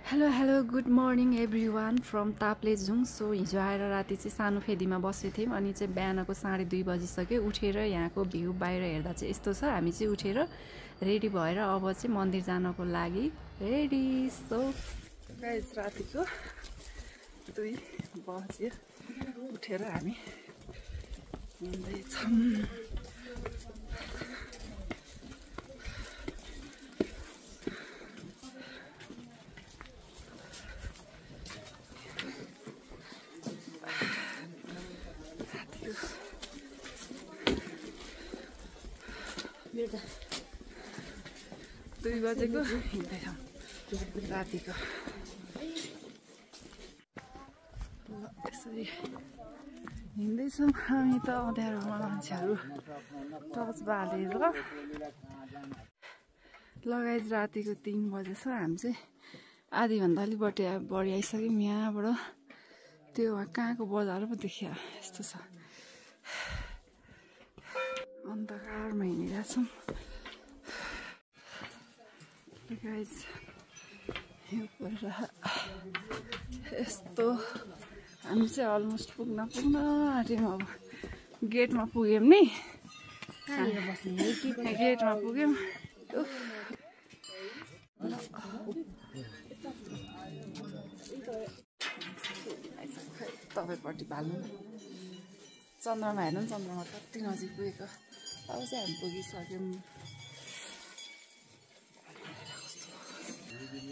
Hello good morning everyone from Taplejung. So हिजो आएर राति चाहिँ सानो फेदीमा बसेको थियौँ अनि चाहिँ बिहानको 2:30 बजिसक्यो। उठेर यहाँको भ्यू बाहिर हेर्दा चाहिँ यस्तो छ। हामी चाहिँ उठेर रेडी भएर अब चाहिँ मन्दिर जानको लागि रेडी। सो गाइस रातिको 2 बज्यो उठेर हामी हिँड्दैछौँ। दुई बजेको हिँड्दैछौँ रातिको। यसरी हिँड्दैछौँ हामी त अँध्यारोमा मान्छेहरू टर्च बालेर। लगायत रातिको 3 बजेछ। हामी चाहिँ आधीभन्दा अलिक बढी आइसक्यौँ। यहाँबाट त्यो कहाँको बजार पो देखियो यस्तो छ। अन्धकारमा हिँडिरहेछौँ गाइस। यो परेर यस्तो हामी चाहिँ अलमोस्ट पुग्न आँट्यौँ। अब गेटमा पुग्यौँ नि, गेटमा पुग्यौँ। तपाईँपट्टि भाल्नु चन्द्रमा हेर्नु नि, चन्द्रमा कति नजिक पुगेको। अब चाहिँ हामी पुगिसक्यौँ।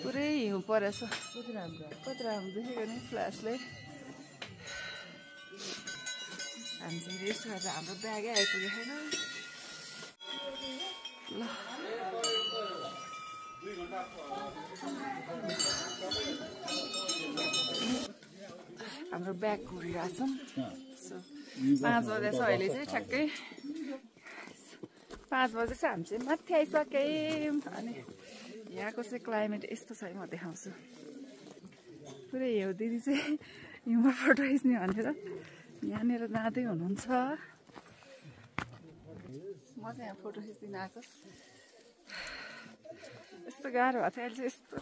पुरै हिउँ परेछ। कति राम्रो देखेको नि फ्ल्यासले। हामी चाहिँ रेस्ट गरेर हाम्रो ब्यागै आइपुगेको छैन। ल हाम्रो ब्याग घुरिरहेछौँ। सो 5 बजेछ अहिले चाहिँ ठ्याक्कै 5 बजे चाहिँ हामी चाहिँ माथि आइसक्यौँ। अनि यहाँको चाहिँ क्लाइमेट यस्तो छ है, म देखाउँछु। पुरै हिउँ दिदी चाहिँ हिउँमा फोटो खिच्ने भनेर यहाँनिर जाँदै हुनुहुन्छ। म चाहिँ यहाँ फोटो खिच्दिन आएको। यस्तो गाह्रो भएको थियो अहिले चाहिँ। यस्तो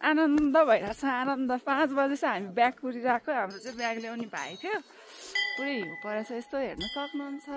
आनन्द भइरहेछ, आनन्द। 5 बजे चाहिँ हामी ब्याग कुरिरहेको। हाम्रो चाहिँ ब्याग ल्याउने भाइ थियो। पुरै हिउँ परेछ, यस्तो हेर्न सक्नुहुन्छ।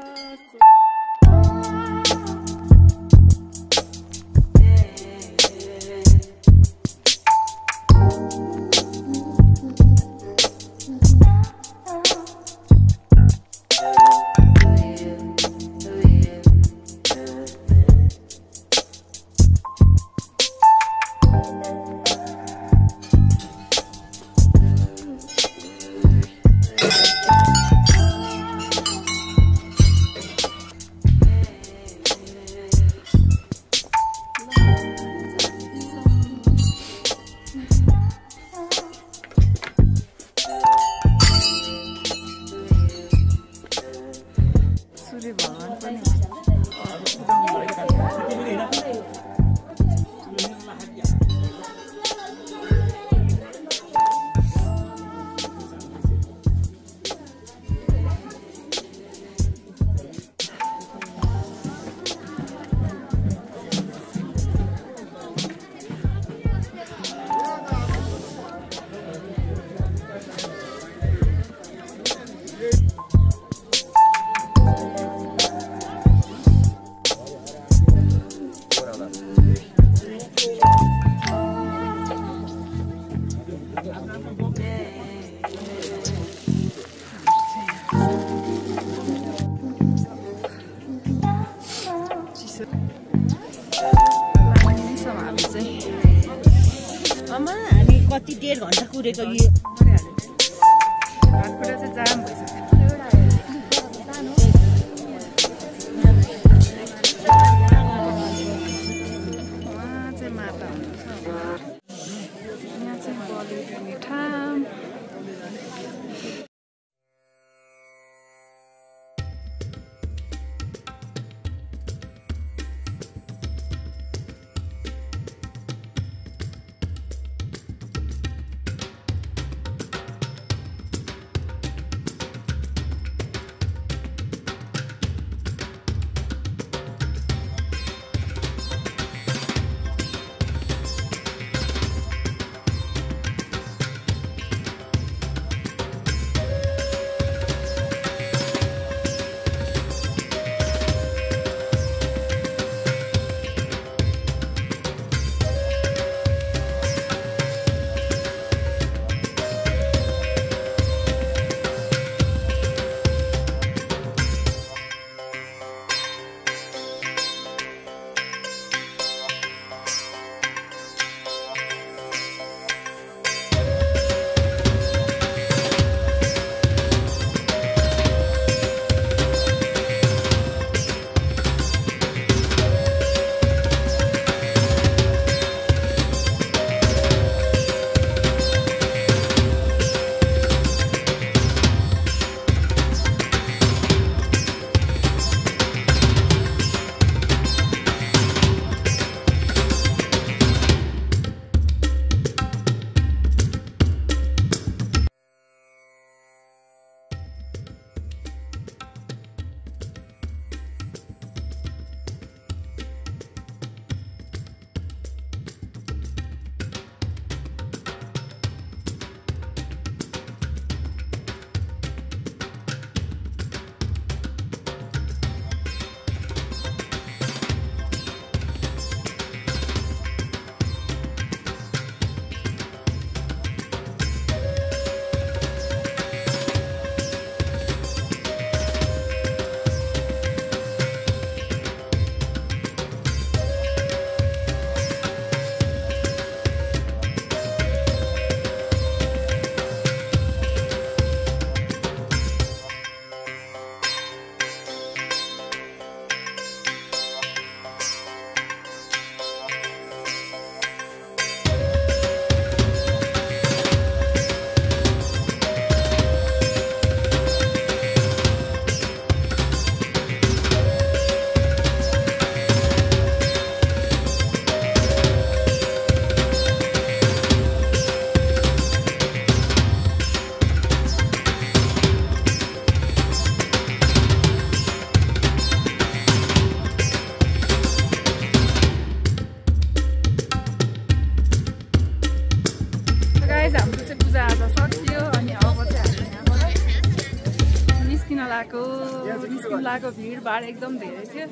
कति 1.5 घन्टा कुरेको यो हातखुट्टा चाहिँ जाम भइसक्यो। उहाँ चाहिँ माता हुनुहुन्छ। यहाँ चाहिँ बलि दिने ठाउँ। निस्किउँलाको भिडभाड एकदम धेरै थियो।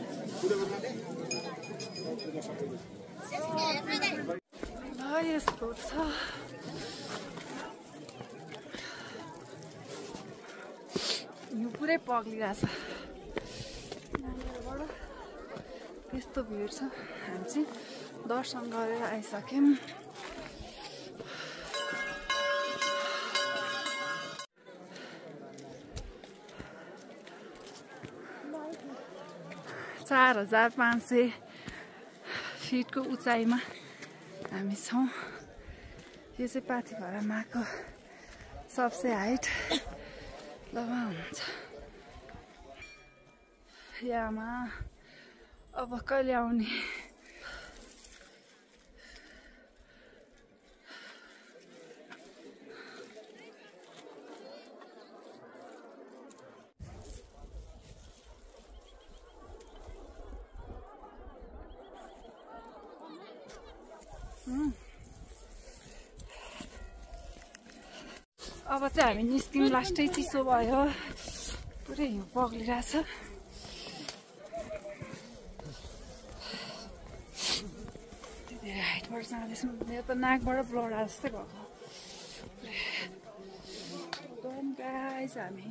यस्तो छ यो पुरै पग्लिरहेछ। यस्तो भिड छ। हामी चाहिँ दर्शन गरेर आइसक्यौँ। चार 4,500 फिटको उचाइमा हामी छौँ। यो चाहिँ पाथिभरा माको सबसे हाइट लगा हुन्छ। यामा अब कहिले आउने? अब चाहिँ हामी निस्क्यौँ। लास्टै चिसो भयो, पुरै हिउँ पग्लिरहेछ। धेरै हाइटबाट जाँदैछौँ। मेरो त नाकबाट ब्लड आए जस्तै भएको। गाइस हामी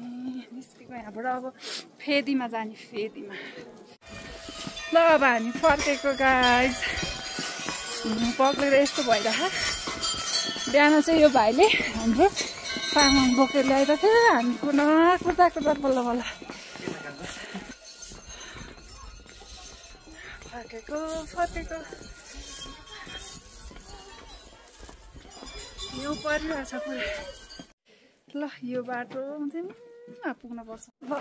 निस्केको यहाँबाट अब फेदीमा जाने। फेदीमा ल अब हामी फर्केको गाइस। हिउँ पग्लेर यस्तो भइरहेको। बिहान चाहिँ यो भाइले हाम्रो सामान बोकेर ल्याएको थियो। हामी कुर्दा बल्ल बल्ल फर्केको। हिउँ परिरहेछ पुरै। ल यो बाटो चाहिँ पुग्न पर्छ। ल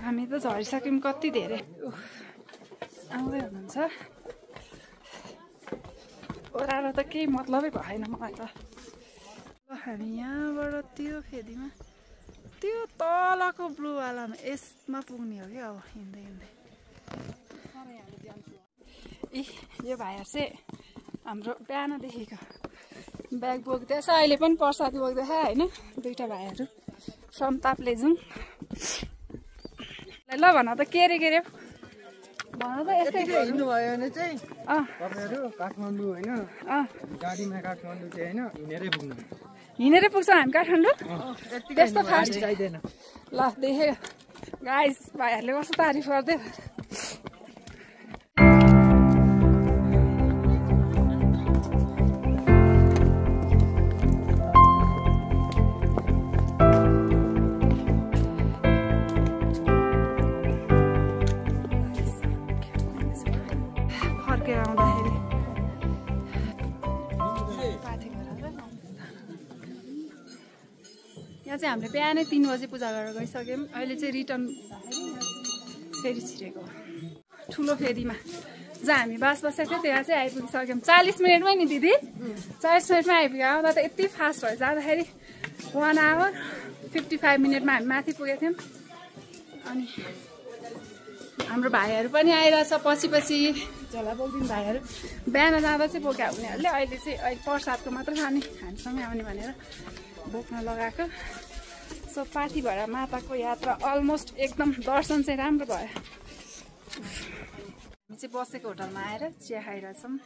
हामी त झरिसक्यौँ कति धेरै। आउँदै हुनुहुन्छ। ओह्रालो त केही मतलबै भएन मलाई त। हामी यहाँबाट त्यो फेदीमा त्यो तलको ब्लूवालामा यसमा पुग्ने हो कि अब हिँड्दै हिँड्दै। यो भाइहरू चाहिँ हाम्रो बिहानदेखिको ब्याग बोक्दैछ। अहिले पनि प्रसाद बोक्दैछ होइन। दुईवटा भाइहरू फ्रम ताप्लेजुङ। ल भन त के अरे भन त। यस्तै हिँड्नु भयो भने चाहिँ तपाईँहरू काठमाडौँ होइन, गाडीमा काठमाडौँ चाहिँ होइन, हिँडेरै पुग्छौँ हामी काठमाडौँ। त्यस्तो फास्ट चाहिँदैन। ल देखेँ गाइस भाइहरूले कस्तो तारिफ गर्दै। फर्केर आउँदाखेरि यहाँ चाहिँ हामीले बिहानै 3 बजे पूजा गरेर गइसक्यौँ। अहिले चाहिँ रिटर्न फेरि छिरेको ठुलो फेदीमा जहाँ हामी बास बसेको थियो त्यहाँ चाहिँ आइपुगिसक्यौँ। 40 मिनटमै नि दिदी, 40 मिनटमै आइपुग्यो। आउँदा त यति फास्ट भयो। जाँदाखेरि 1 आवर 55 मिनटमा हामी माथि पुगेको थियौँ। अनि हाम्रो भाइहरू पनि आइरहेछ पछि झोला बोक्दिनु भाइहरू। बिहान जाँदा चाहिँ बोक्यो उनीहरूले। अहिले प्रसादको मात्र खाने, हामीसँगै आउने भनेर बोक्न लगाएको। सो पाथिभरा माताको यात्रा अलमोस्ट एकदम दर्शन चाहिँ राम्रो भयो। हामी चाहिँ बसेको होटलमा आएर चिया खाइरहेछौँ।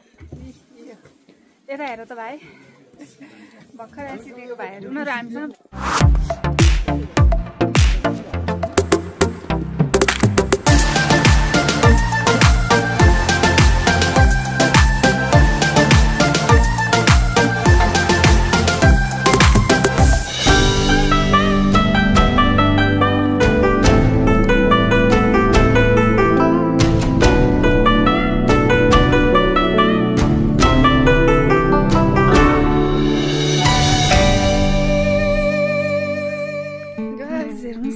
यता हेर त भाइ, भर्खर आइसिदिएको भाइहरू उनीहरू हामीसँग।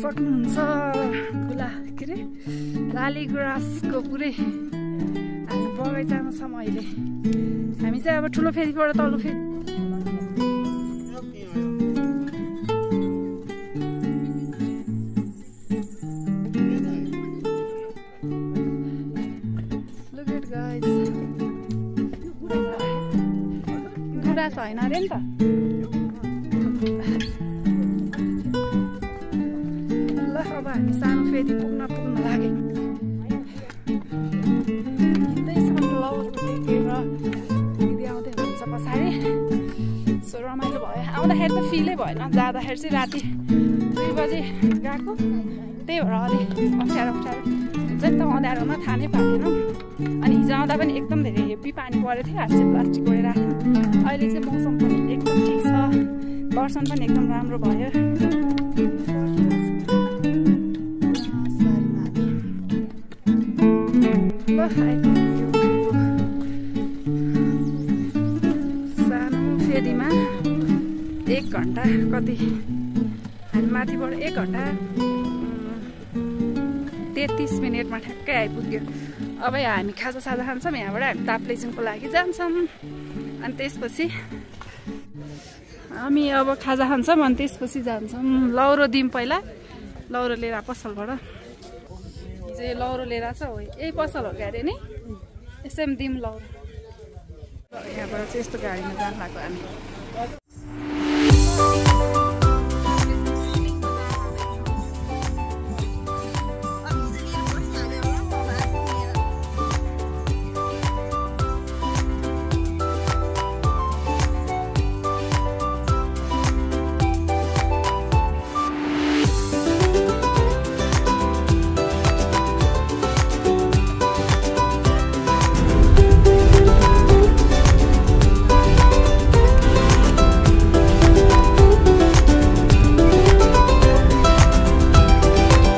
सक्नुहुन्छ के अरे लाली ग्रासको पुरै हामी बगैँचामा छौँ अहिले। हामी चाहिँ अब ठुलो फेदीबाट तल्लो फेदी गुराँस होइन अरे नि त। अब हामी सानो फेरि पुग्न लाग्यो हिँड्दैछौँ लौरो टेकेर दिदी आउँदै हुनुहुन्छ पछाडि सो रमाइलो भयो आउँदाखेरि त फिलै भएन जाँदाखेरि चाहिँ राति 2 बजे गएको त्यही भएर अलि अप्ठ्यारो हुन्छ नि त अँध्यारोमा थाहा नै पाएन अनि हिजो आउँदा पनि एकदम धेरै हेभी पानी परेको थियो हामी चाहिँ प्लास्टिक ओढेर राख्यौँ अहिले चाहिँ मौसम पनि एकदम ठिक छ दर्शन पनि एकदम राम्रो भयो सानो फेदीमा 1 घन्टा कति हामी माथिबाट 1 घन्टा 33 मिनटमा ठ्याक्कै आइपुग्यो अब हामी खाजासाजा खान्छौँ यहाँबाट हामी ताप्लेजुङको लागि जान्छौँ अनि त्यसपछि हामी अब खाजा खान्छौँ अनि त्यसपछि जान्छौँ लौरो दिउँ पहिला लौरो लिएर पसलबाट हिजो यो लौरो लिएर छ हो यही पसल हो क्या अरे नि यसै पनि दिउँ लौरो यहाँबाट चाहिँ यस्तो गाडीमा जानु लाग्यो हामी